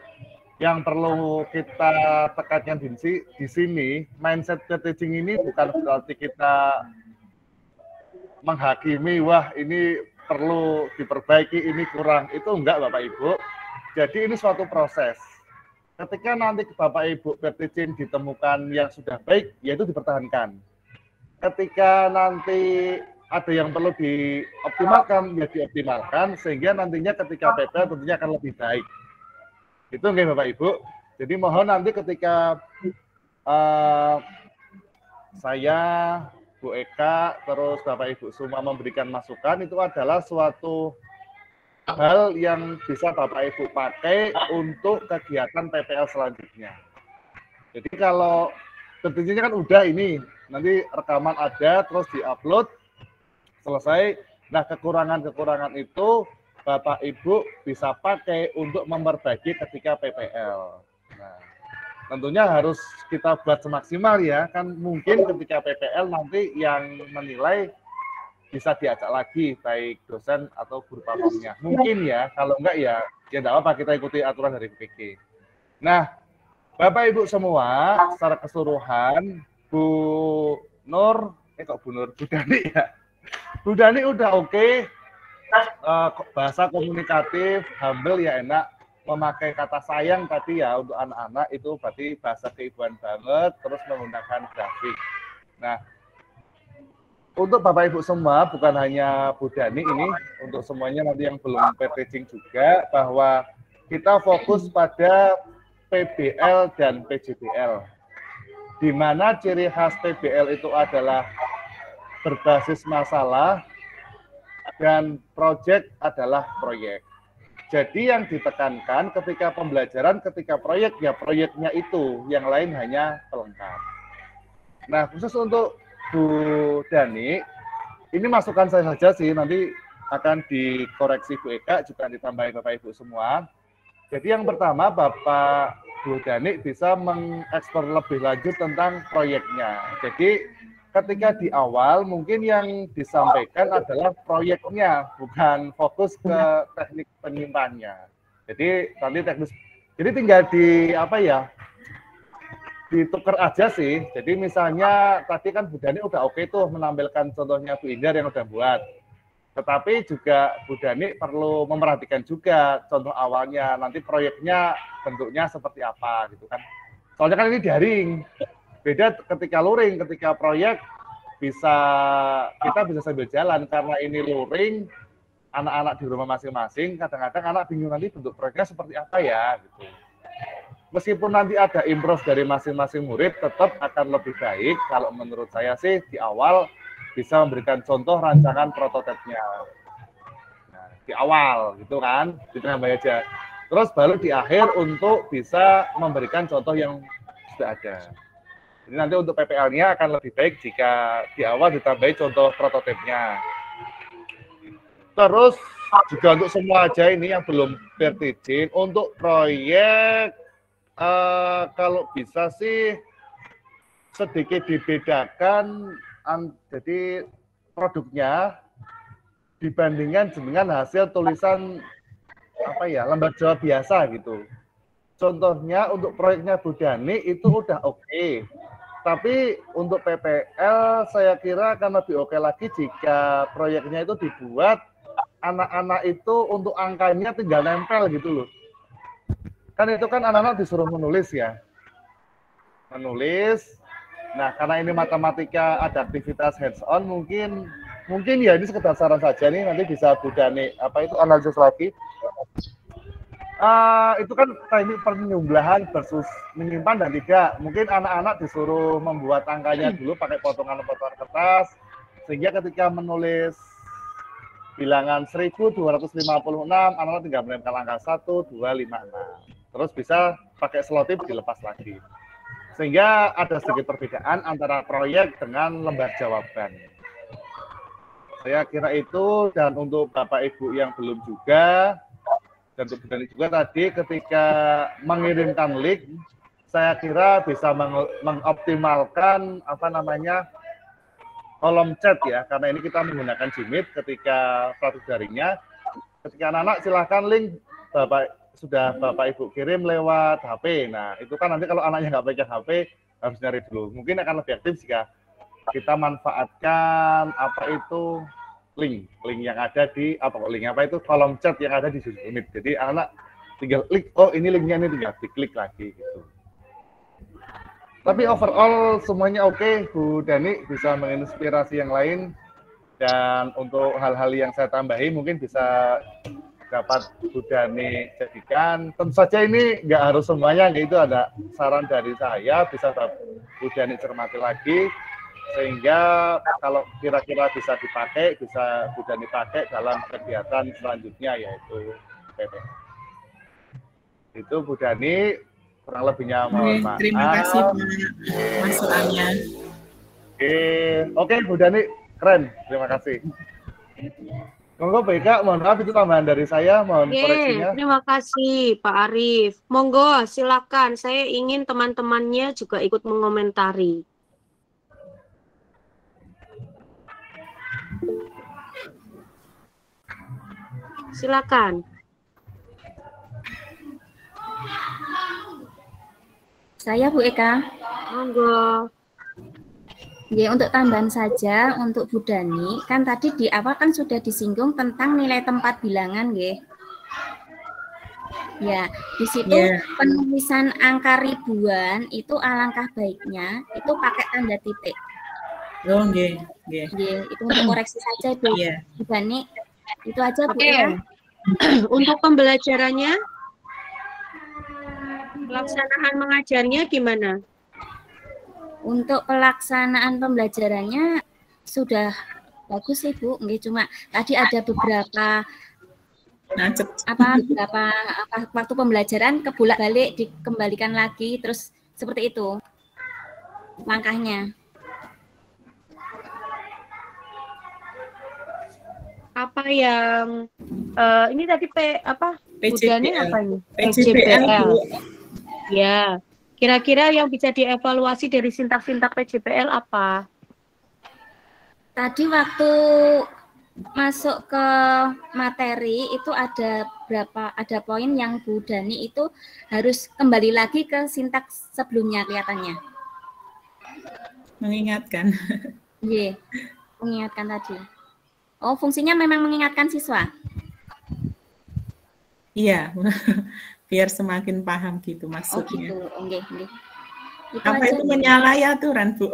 yang perlu kita tekankan di sini, mindset peer teaching ini bukan berarti kita menghakimi, wah ini perlu diperbaiki, ini kurang. Itu enggak Bapak Ibu. Jadi ini suatu proses. Ketika nanti Bapak Ibu peer teaching ditemukan yang sudah baik, yaitu dipertahankan. Ketika nanti ada yang perlu dioptimalkan, ya dioptimalkan, sehingga nantinya ketika PPL tentunya akan lebih baik. Itu enggak Bapak Ibu. Jadi mohon nanti ketika saya, Bu Eka, terus Bapak Ibu semua memberikan masukan, itu adalah suatu hal yang bisa Bapak Ibu pakai untuk kegiatan PPL selanjutnya. Jadi kalau tentunya kan udah ini, nanti rekaman ada, terus diupload, selesai. Nah, kekurangan-kekurangan itu Bapak Ibu bisa pakai untuk memperbaiki ketika PPL. Nah, tentunya harus kita buat semaksimal ya, kan mungkin ketika PPL nanti yang menilai bisa diajak lagi, baik dosen atau guru paparnya. Mungkin ya, kalau enggak ya enggak apa-apa, kita ikuti aturan dari PPG. Nah, Bapak Ibu semua, secara keseluruhan, Bu Nur, Bu Dani ya. Bu Dani udah oke, bahasa komunikatif, humble ya enak, memakai kata sayang tadi ya untuk anak-anak itu berarti bahasa keibuan banget, terus menggunakan grafik. Nah, untuk Bapak Ibu semua, bukan hanya Bu Dani ini, untuk semuanya nanti yang belum peer teaching juga, bahwa kita fokus pada PBL dan PJBL. Di mana ciri khas PBL itu adalah berbasis masalah dan proyek adalah proyek. Jadi yang ditekankan ketika pembelajaran, ketika proyek, ya proyeknya itu, yang lain hanya pelengkap. Nah, khusus untuk Bu Dani, ini masukan saya saja sih, nanti akan dikoreksi Bu Eka, juga ditambahin Bapak Ibu semua. Jadi yang pertama, Bapak Bu Dani bisa mengeksplor lebih lanjut tentang proyeknya. Jadi ketika di awal mungkin yang disampaikan adalah proyeknya, bukan fokus ke teknik penyimpannya. Jadi nanti teknis, jadi tinggal ditukar aja sih. Jadi misalnya tadi kan Bu Dani udah oke tuh menampilkan contohnya Bu Indar yang udah buat. Tetapi juga Bu Dani perlu memperhatikan juga contoh awalnya, nanti proyeknya bentuknya seperti apa gitu kan. Soalnya kan ini daring. Beda ketika luring, ketika proyek kita bisa sambil jalan, karena ini luring, anak-anak di rumah masing-masing, kadang-kadang anak bingung nanti bentuk proyeknya seperti apa ya gitu. meskipun nanti ada improve dari masing-masing murid, tetap akan lebih baik kalau menurut saya sih di awal bisa memberikan contoh rancangan prototipenya. Nah, di awal gitu kan, ditambah aja. Terus baru di akhir untuk bisa memberikan contoh yang sudah ada. Jadi nanti untuk PPL-nya akan lebih baik jika di awal ditambahi contoh prototipnya. Terus juga untuk semua aja ini yang belum bertizin, untuk proyek kalau bisa sih sedikit dibedakan, jadi produknya dibandingkan dengan hasil tulisan lembar jawab biasa gitu. Contohnya untuk proyeknya Bu Dani itu udah oke. Tapi untuk PPL saya kira akan lebih oke lagi jika proyeknya itu dibuat anak-anak itu untuk angkanya tinggal nempel gitu loh. Kan itu kan anak-anak disuruh menulis ya. Menulis. Nah, karena ini matematika ada aktivitas hands on, mungkin ya ini sekedar saran saja nih, nanti bisa Bu Dani analisis lagi. Itu kan teknik penjumlahan versus menyimpan dan tidak. Mungkin anak-anak disuruh membuat angkanya dulu pakai potongan-potongan kertas, sehingga ketika menulis bilangan 1256, anak-anak tinggal menempel angka 1, 2, 5, 6. Terus bisa pakai selotip dilepas lagi. Sehingga ada sedikit perbedaan antara proyek dengan lembar jawaban. Saya kira itu, dan untuk Bapak Ibu yang belum juga, dan untuk Bu Dani juga tadi ketika mengirimkan link, saya kira bisa mengoptimalkan kolom chat ya, karena ini kita menggunakan Gmeet ketika pratugarinya. Ketika anak-anak silahkan link sudah Bapak Ibu kirim lewat HP. Nah, itu kan nanti kalau anaknya nggak pegang HP, harus nyari dulu. Mungkin akan lebih aktif jika kita manfaatkan link yang ada di kolom chat yang ada di Gmeet. Jadi anak tinggal klik, oh ini linknya, ini tinggal diklik lagi gitu. Tapi overall semuanya oke. Bu Dani bisa menginspirasi yang lain, dan untuk hal-hal yang saya tambahi mungkin bisa dapat Bu Dani jadikan. Tentu saja ini nggak harus semuanya, itu ada saran dari saya, bisa Bu Dani cermati lagi, sehingga kalau kira-kira bisa dipakai, bisa Bu Dani pakai dalam kegiatan selanjutnya, yaitu PP. Itu Bu Dani, kurang lebihnya mohon maaf. Terima kasih masukannya. Oke, Bu Dani, keren. Terima kasih. Monggo Beka, mohon maaf itu tambahan dari saya, mohon koreksinya. Terima kasih Pak Arif. Monggo, silakan. Saya ingin teman-temannya juga ikut mengomentari. Silakan. Saya Bu Eka. Monggo. Ya, untuk tambahan saja untuk Bu Dani, kan tadi di awal kan sudah disinggung tentang nilai tempat bilangan, nggih. Ya, di situ penulisan angka ribuan itu alangkah baiknya itu pakai tanda titik. Oh, nggih. Itu untuk koreksi saja Bu. Bu Dani. Itu aja Bu. Ya. Untuk pembelajarannya, pelaksanaan mengajarnya gimana? Untuk pelaksanaan pembelajarannya sudah bagus sih Bu. Nggih, cuma tadi ada beberapa waktu pembelajaran kebolak-balik dikembalikan lagi, terus seperti itu langkahnya. Apa yang ini tadi PJPL. apa ini? PJPL. Ya. Kira-kira yang bisa dievaluasi dari sintak-sintak PJPL apa? Tadi waktu masuk ke materi itu ada poin yang Bu Dani itu harus kembali lagi ke sintaks sebelumnya kelihatannya. Mengingatkan. Iya, mengingatkan tadi. Oh, fungsinya memang mengingatkan siswa? Iya, biar semakin paham gitu maksudnya. Oh gitu, okay. Apa itu menyalahi aturan, Bu?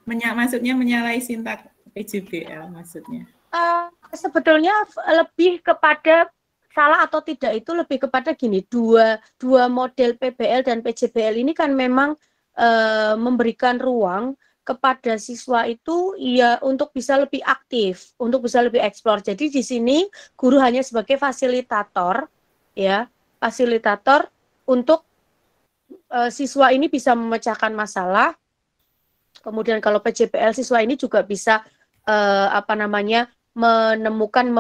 Maksudnya menyalahi sintak PJBL maksudnya? Sebetulnya lebih kepada salah atau tidak itu lebih kepada gini, dua model PBL dan PJBL ini kan memang memberikan ruang kepada siswa itu ya untuk bisa lebih aktif, untuk bisa lebih eksplor. Jadi di sini guru hanya sebagai fasilitator, ya, fasilitator untuk siswa ini bisa memecahkan masalah. Kemudian kalau PJBL siswa ini juga bisa menemukan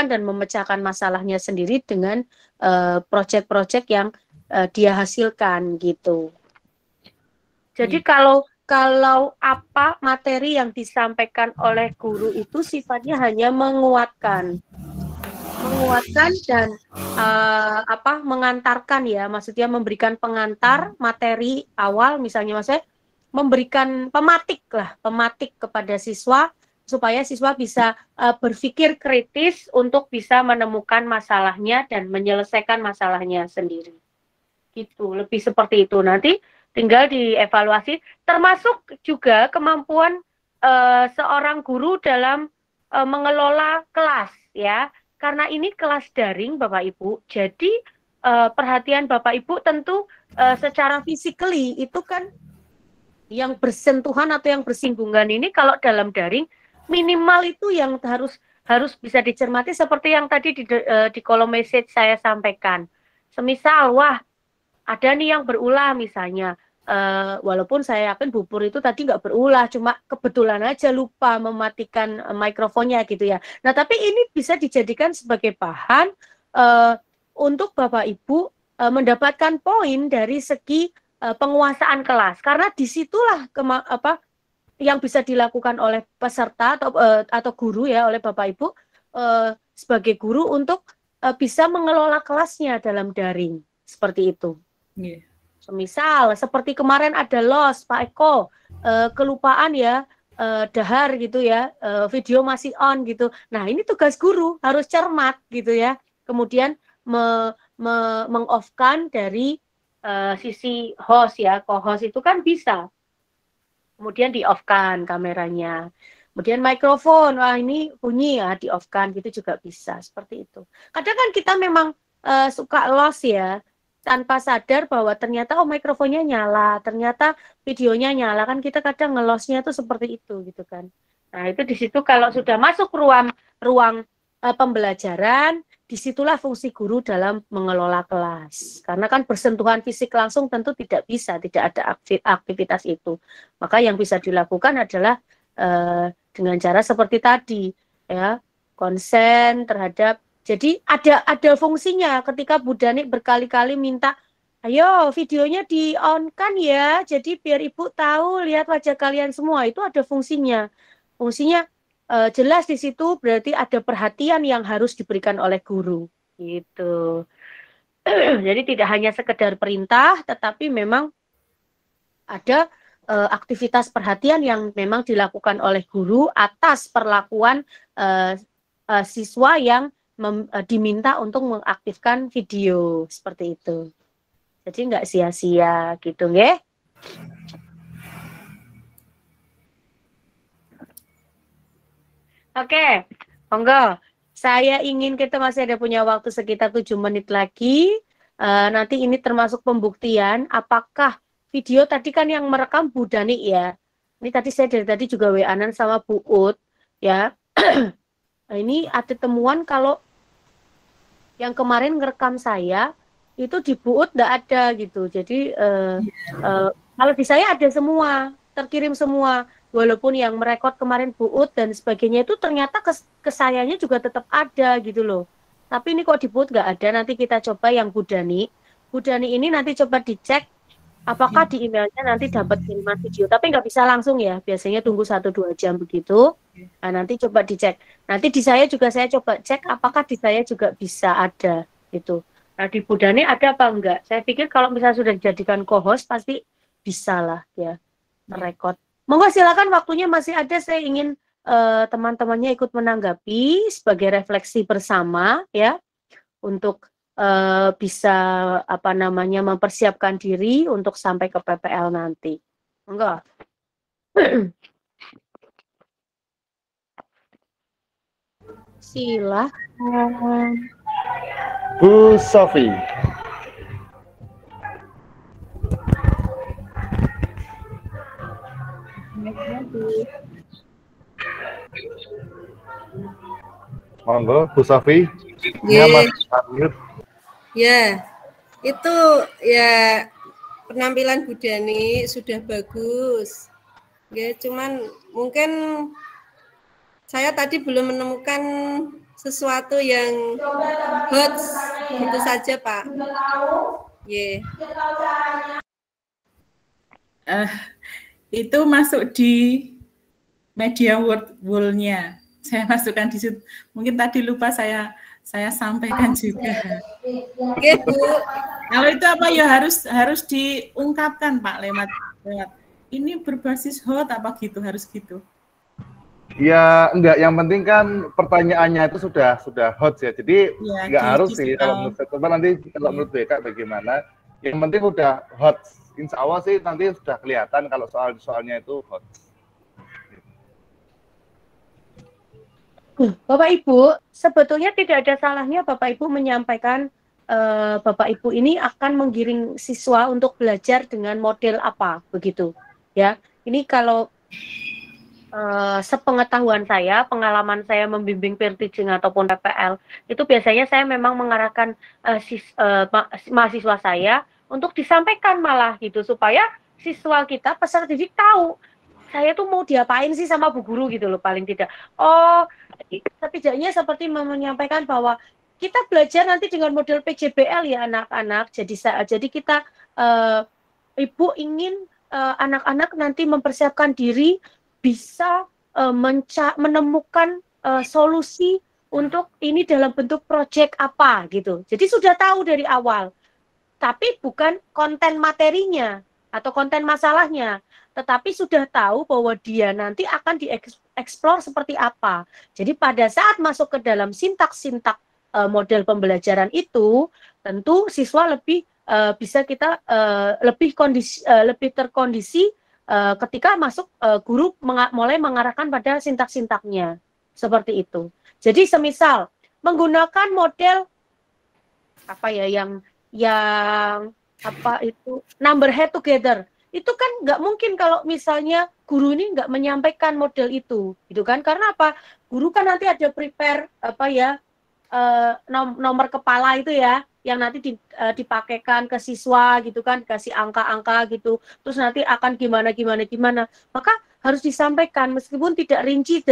dan memecahkan masalahnya sendiri dengan proyek-proyek yang dia hasilkan gitu. Jadi kalau apa materi yang disampaikan oleh guru itu sifatnya hanya menguatkan dan mengantarkan ya, maksudnya memberikan pengantar materi awal, misalnya maksudnya memberikan pematik kepada siswa supaya siswa bisa berpikir kritis untuk bisa menemukan masalahnya dan menyelesaikan masalahnya sendiri. Gitu, lebih seperti itu. Nanti tinggal dievaluasi, termasuk juga kemampuan seorang guru dalam mengelola kelas ya. Karena ini kelas daring Bapak Ibu, jadi perhatian Bapak Ibu tentu secara physically itu kan yang bersentuhan atau yang bersinggungan ini kalau dalam daring minimal itu yang harus bisa dicermati seperti yang tadi di kolom message saya sampaikan. Semisal, wah ada nih yang berulah misalnya, walaupun saya yakin Bu Pur itu tadi nggak berulah, cuma kebetulan aja lupa mematikan mikrofonnya gitu ya. Nah tapi ini bisa dijadikan sebagai bahan untuk Bapak Ibu mendapatkan poin dari segi penguasaan kelas, karena disitulah yang bisa dilakukan oleh peserta atau guru ya, oleh Bapak Ibu sebagai guru untuk bisa mengelola kelasnya dalam daring seperti itu. Yeah. Misal seperti kemarin ada loss Pak Eko, kelupaan ya, dahar gitu ya, video masih on gitu. Nah ini tugas guru harus cermat gitu ya, kemudian meng-off-kan dari sisi host ya, co-host itu kan bisa. Kemudian di-off-kan kameranya. Kemudian mikrofon, wah ini bunyi ya, di-off-kan gitu juga bisa, seperti itu. Kadang kan kita memang suka loss ya, tanpa sadar bahwa ternyata mikrofonnya nyala, ternyata videonya nyala, kan kita kadang nge-loss-nya tuh seperti itu gitu kan. Nah, itu di situ kalau sudah masuk ruang pembelajaran, disitulah fungsi guru dalam mengelola kelas. Karena kan bersentuhan fisik langsung tentu tidak bisa, tidak ada aktivitas itu. Maka yang bisa dilakukan adalah dengan cara seperti tadi, ya, konsen terhadap. Jadi ada fungsinya ketika Bu Danik berkali-kali minta, ayo videonya di-on-kan ya, jadi biar Ibu tahu lihat wajah kalian semua, itu ada fungsinya. Fungsinya jelas di situ berarti ada perhatian yang harus diberikan oleh guru gitu. Jadi tidak hanya sekedar perintah, tetapi memang ada aktivitas perhatian yang memang dilakukan oleh guru atas perlakuan siswa yang diminta untuk mengaktifkan video seperti itu. Jadi nggak sia-sia gitu, nggih. Oke, monggo. Saya ingin kita masih ada punya waktu sekitar 7 menit lagi. Nanti ini termasuk pembuktian apakah video tadi kan yang merekam Bu Danik ya. Ini tadi saya dari tadi juga WA-an sama Bu Ut ya. Ini ada temuan kalau yang kemarin ngerekam saya itu di Bu Ut enggak ada gitu. Jadi kalau di saya ada semua, terkirim semua. Walaupun yang merekod kemarin Bu Ut dan sebagainya itu ternyata ke sayanya juga tetap ada gitu loh. Tapi ini kok di Bu Ut nggak ada, nanti kita coba yang Bu Dani. Bu Dani ini nanti coba dicek apakah di emailnya nanti dapat kiriman video. Tapi nggak bisa langsung ya, biasanya tunggu 1-2 jam begitu. Nah, nanti coba dicek. Nanti di saya juga saya coba cek apakah di saya juga bisa ada gitu. Nah di Bu Dani ada apa enggak? Saya pikir kalau misalnya sudah dijadikan co-host pasti bisa lah ya merekod. Monggo silakan, waktunya masih ada. Saya ingin teman-temannya ikut menanggapi sebagai refleksi bersama ya untuk bisa mempersiapkan diri untuk sampai ke PPL nanti. Monggo. Silakan. Bu Sofi. Monggo, Bu Sofi. Ya, itu ya penampilan Bu Dani sudah bagus. Ya, cuman mungkin saya tadi belum menemukan sesuatu yang hot gitu saja, Pak. Yeah. Itu masuk di media wall-nya. Saya masukkan di situ. Mungkin tadi lupa saya sampaikan juga. Oke, Bu. Kalau itu apa ya harus diungkapkan, Pak, lewat ini berbasis hot apa gitu, harus gitu. Ya enggak, yang penting kan pertanyaannya itu sudah hot ya. Jadi ya, enggak harus sih kalau menurut saya. Coba nanti kalau menurut BK bagaimana. Yang penting udah hot. Insya Allah sih nanti sudah kelihatan kalau soalnya itu hot. Bapak Ibu, sebetulnya tidak ada salahnya Bapak Ibu menyampaikan Bapak Ibu ini akan menggiring siswa untuk belajar dengan model apa, begitu. Ya, ini kalau sepengetahuan saya, pengalaman saya membimbing peer teaching ataupun PPL, itu biasanya saya memang mengarahkan mahasiswa saya untuk disampaikan malah gitu, supaya siswa kita, peserta didik tahu, saya tuh mau diapain sih sama Bu Guru gitu loh, paling tidak. Oh, setidaknya seperti menyampaikan bahwa kita belajar nanti dengan model PJBL ya anak-anak. Jadi kita Ibu ingin anak-anak nanti mempersiapkan diri bisa menemukan solusi untuk ini dalam bentuk proyek apa gitu. Jadi sudah tahu dari awal. Tapi bukan konten materinya atau konten masalahnya, tetapi sudah tahu bahwa dia nanti akan dieksplor seperti apa. Jadi pada saat masuk ke dalam sintak-sintak model pembelajaran itu, tentu siswa lebih bisa kita lebih terkondisi ketika masuk guru mulai mengarahkan pada sintak-sintaknya seperti itu. Jadi semisal menggunakan model apa ya yang apa itu number head together, itu kan nggak mungkin kalau misalnya guru ini nggak menyampaikan model itu, gitu kan? Karena apa? Guru kan nanti ada prepare apa ya nomor kepala itu ya, yang nanti dipakaikan ke siswa gitu kan, kasih angka-angka gitu, terus nanti akan gimana. Maka harus disampaikan meskipun tidak rinci,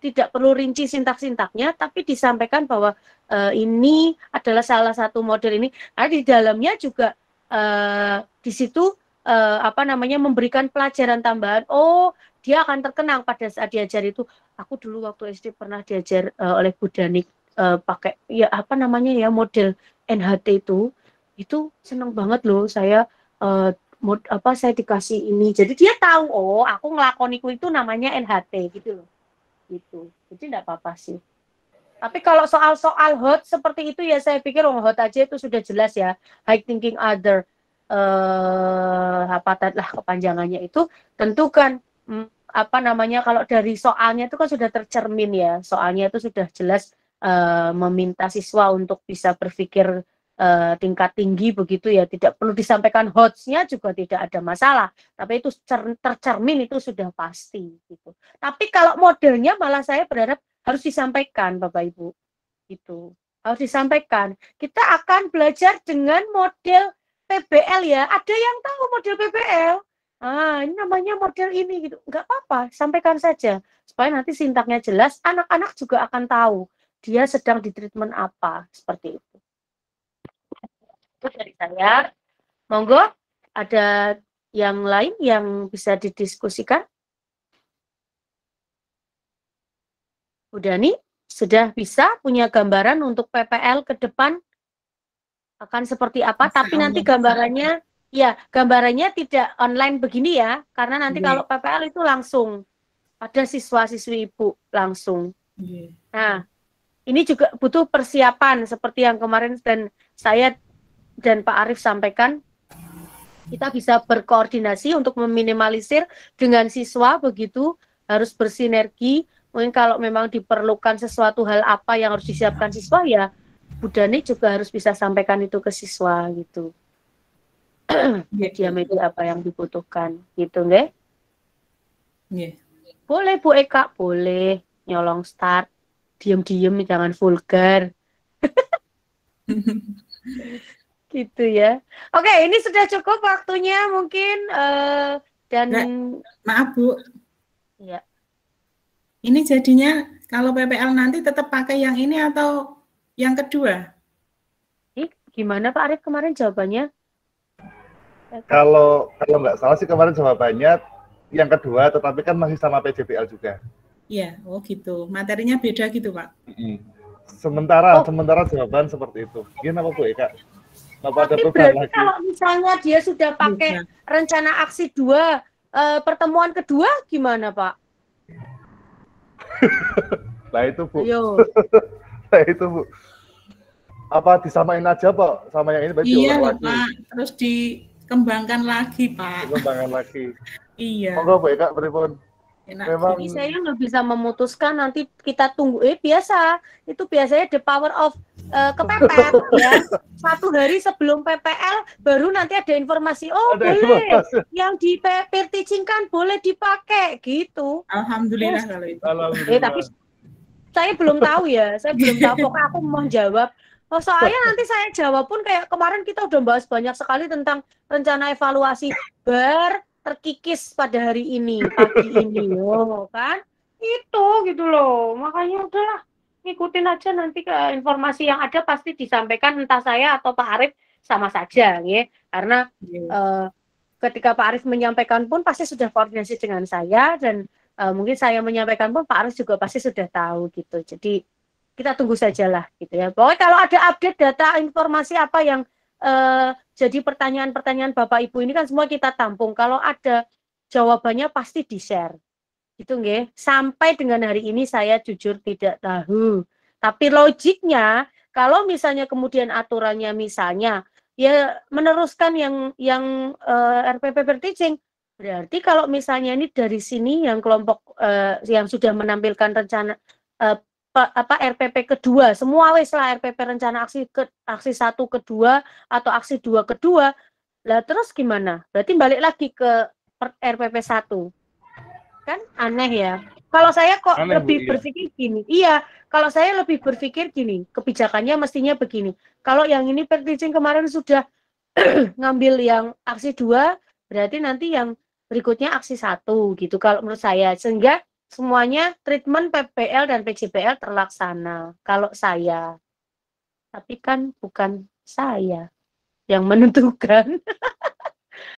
tidak perlu rinci sintak-sintaknya, tapi disampaikan bahwa ini adalah salah satu model ini. Nah, di dalamnya juga di situ apa namanya memberikan pelajaran tambahan. Oh, dia akan terkenang pada saat diajar itu. Aku dulu waktu SD pernah diajar oleh Bu Dani pakai ya apa namanya ya model NHT itu seneng banget loh saya. Saya dikasih ini, jadi dia tahu, oh aku ngelakoniku itu namanya NHT gitu loh, gitu. Jadi enggak apa-apa sih. Tapi kalau soal hot seperti itu ya saya pikir hot aja itu sudah jelas ya, high thinking other apa tadilah kepanjangannya itu, tentu kan apa namanya kalau dari soalnya itu kan sudah tercermin ya, soalnya itu sudah jelas meminta siswa untuk bisa berpikir tingkat tinggi begitu ya, tidak perlu disampaikan hotsnya juga tidak ada masalah, tapi itu tercermin itu sudah pasti gitu. Tapi kalau modelnya malah saya berharap harus disampaikan Bapak Ibu, itu harus disampaikan. Kita akan belajar dengan model PBL ya, ada yang tahu model PBL, ini namanya model ini gitu, nggak apa-apa, sampaikan saja supaya nanti sintaknya jelas, anak-anak juga akan tahu dia sedang di treatment apa, seperti itu. Itu dari saya. Monggo, ada yang lain yang bisa didiskusikan? Bu Dani, sudah bisa punya gambaran untuk PPL ke depan akan seperti apa? Tapi nanti gambarannya, ya gambarannya tidak online begini ya, karena nanti kalau PPL itu langsung ada siswa-siswi Ibu langsung. Nah, ini juga butuh persiapan seperti yang kemarin dan saya dan Pak Arief sampaikan, kita bisa berkoordinasi untuk meminimalisir dengan siswa begitu, harus bersinergi. Mungkin kalau memang diperlukan sesuatu hal apa yang harus disiapkan siswa ya Bu Dani juga harus bisa sampaikan itu ke siswa gitu. Media apa yang dibutuhkan gitu, nggih? Nggih. Boleh Bu Eka, boleh nyolong start, diem-diem jangan vulgar. Gitu ya. Oke, ini sudah cukup waktunya mungkin dan maaf Bu. Ya. Ini jadinya kalau PPL nanti tetap pakai yang ini atau yang kedua? Gimana Pak Arif kemarin jawabannya? Kalau nggak salah sih kemarin jawabannya yang kedua, tetapi kan masih sama PJBL juga. Iya, oh gitu. Materinya beda gitu Pak. Sementara jawaban seperti itu. Gimana Bu Eka? Tapi berarti lagi? Kalau misalnya dia sudah pakai rencana aksi 2, pertemuan kedua gimana Pak? Nah itu Bu. Nah itu Bu. Apa disamain aja Pak sama yang ini? Iya Pak, terus dikembangkan lagi Pak. Dikembangkan lagi. Iya. Monggo Bu Eka, pripun? Memang ini saya nggak bisa memutuskan, nanti kita tunggu. Biasa itu biasanya the power of kepepet ya. 1 hari sebelum PPL baru nanti ada informasi. Oh ada boleh informasi. Yang di peer teaching kan boleh dipakai gitu. Alhamdulillah kalau itu. Alhamdulillah. Tapi saya belum tahu ya. Saya belum tahu. Pokoknya aku mau jawab. Oh, soalnya nanti saya jawab pun kayak kemarin kita udah bahas banyak sekali tentang rencana evaluasi terkikis pada hari ini, pagi ini, kan? Itu gitu loh. Makanya udahlah, ngikutin aja nanti ke informasi yang ada pasti disampaikan entah saya atau Pak Arif sama saja, ya. Karena ketika Pak Arif menyampaikan pun pasti sudah koordinasi dengan saya dan mungkin saya menyampaikan pun Pak Arif juga pasti sudah tahu gitu. Jadi kita tunggu sajalah gitu ya. Pokoknya kalau ada update data informasi apa yang jadi pertanyaan-pertanyaan Bapak Ibu ini kan semua kita tampung. Kalau ada jawabannya pasti di-share. Gitu nggih. Sampai dengan hari ini saya jujur tidak tahu. Tapi logiknya kalau misalnya kemudian aturannya misalnya ya meneruskan yang RPP Teaching, berarti kalau misalnya ini dari sini yang kelompok yang sudah menampilkan rencana RPP kedua, semua wis lah RPP rencana aksi 1 kedua atau aksi 2 kedua. Lah terus gimana? Berarti balik lagi ke RPP 1. Kan aneh ya. Kalau saya kok aneh, lebih berpikir gini. Iya, kalau saya lebih berpikir gini, kebijakannya mestinya begini. Kalau yang ini teaching kemarin sudah ngambil yang aksi 2, berarti nanti yang berikutnya aksi 1 gitu kalau menurut saya. Sehingga semuanya treatment PPL dan PJBL terlaksana kalau saya. Tapi kan bukan saya yang menentukan.